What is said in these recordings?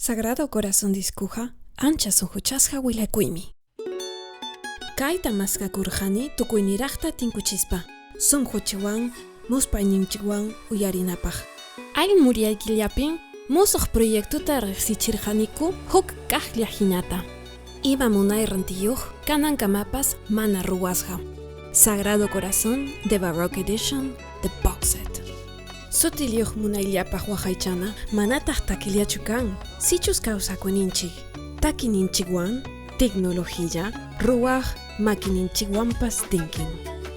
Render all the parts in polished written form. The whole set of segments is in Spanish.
Sagrado Corazón Discuja, ancha sunhuchasqa willakuimi. Kayta maskakurqani tukuyniraqta tinkuchispa, sunhuchiwan, muspayninchikwan uyarinapaq. Allin muriyaykillapi, musuq proyectuta riqsichirqaniku huk kaqlla hinata. Ima munay rantiyuq, kanankamapas mana ruwasqa. Sagrado Corazón de Baroque Edition, The Box Set. Sutiliuq munayllapaq waqaychana manataq takillachu kan, sichus kawsakuninchik. Takininchikwan, tecnología, ruwaq makininchikwanpas tinkin.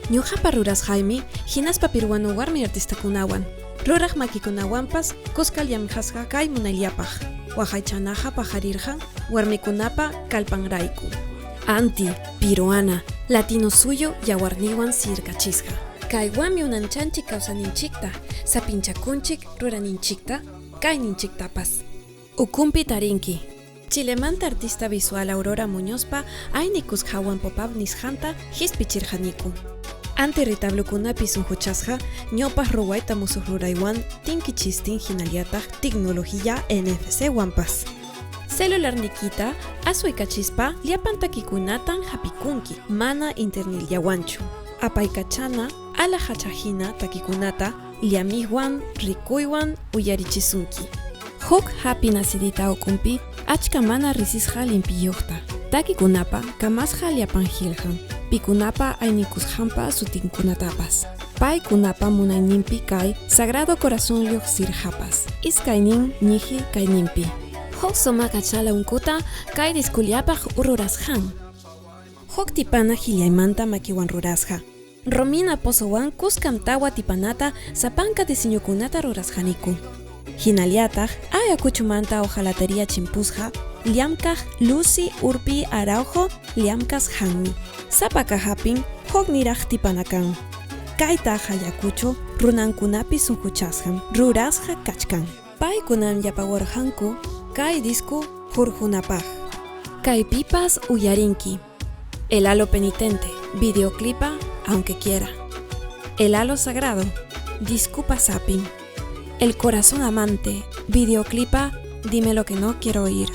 Ñuqapa rurasqaymi hinaspa peruano warmi artistakunawan. Ruraq makikunawanpas kuskallamqasqa kay munayllapaq. Waqaychanaqa pajarirqa warmikunapa kalpanrayku. Anti, peruana, latino suyo yawarniwan sirkachisqa. Kaywanmi unanchanchik kawsaninchikta, sapinchakunchik ruraninchikta, kayninchiktapas. Ukumpi tarinki. Chilemanta artista visual Aurora Muñozpa aynikus hawan popab nishanta hispichirqaniku. Ante retablokunapi sunhuchasqa ñawpaq ruwayta musuq ruraywan tinkichistin hinallataq tecnología NFC wanpas. Celularnikita asuykachispa llapan takikunatan hapikunki mana internetllawanchu. Apaykachana ala hachajina takikunata llamiwan rikuywan uyarichisunki. Huk hapi nasidita ukumpi achka mana risisqa limpiyuqta. Takikunapa kamasqa llapan hilqan. Pikunapa aynikusqanpa sutinkunatapas. Paykunapa munayninpi kay Sagrado Corazón lluq sirhapas. Iskaynin ñiji kayninpi. Huk sumakachala unkuta kay diskullapaq ururasqan. Huk tipana hillaymanta makiwan rurasqa. Romina Pozowan kuskam tawa tipanata sapanka diseñukunata rurasqaniku. Hinallataq ayakuchumanta hojalatería chimpusqa llamkaq Lucy Urpi Araujo llamkas hanmi. Sapaka hapin huk niraq tipanakan. Kayta hayakuchu runankunapi sunhuchasqan rurasqa kachkan. Paykunam llapawarqanku kay disco hurhunapaq. Kaypipas uyarinki. El halo penitente, videoclipa aunque quiera. El halo sagrado, discupa sapin. El corazón amante, videoclipa dime lo que no quiero oír.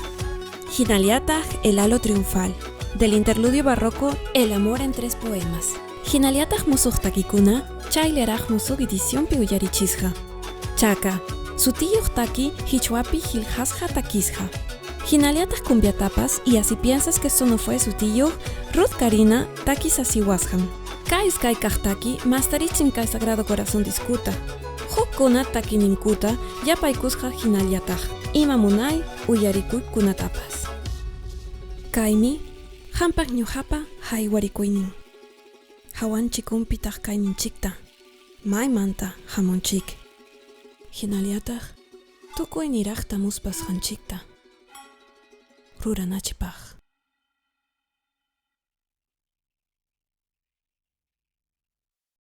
Hinallataq el halo triunfal. Del interludio barroco El amor en 3 poemas. Hinallataq musuq takikuna chayleraq musuq edición pi uyarichisqa. Chaka, sutiyuq taki hichwapi hilhasqa takisqa. Hinallataq cumbiatapas y así piensas que esto no fue sutiyuq Ruth Karina takis asiwasqan. Kay iskaykaq taki mastarichin kay Sagrado Corazón discuta. Hukkuna takininkuta yapaykusqa hinallataq. Ima munay uyarikuykunatapas. Kaymi hampaq ñuqapa haywarikuynin. Hawanchikumpitaq kayninchikta. Maymanta hamunchik. Hinallataq tukuyniraqta muspasqanchikta. Ruranachipaq.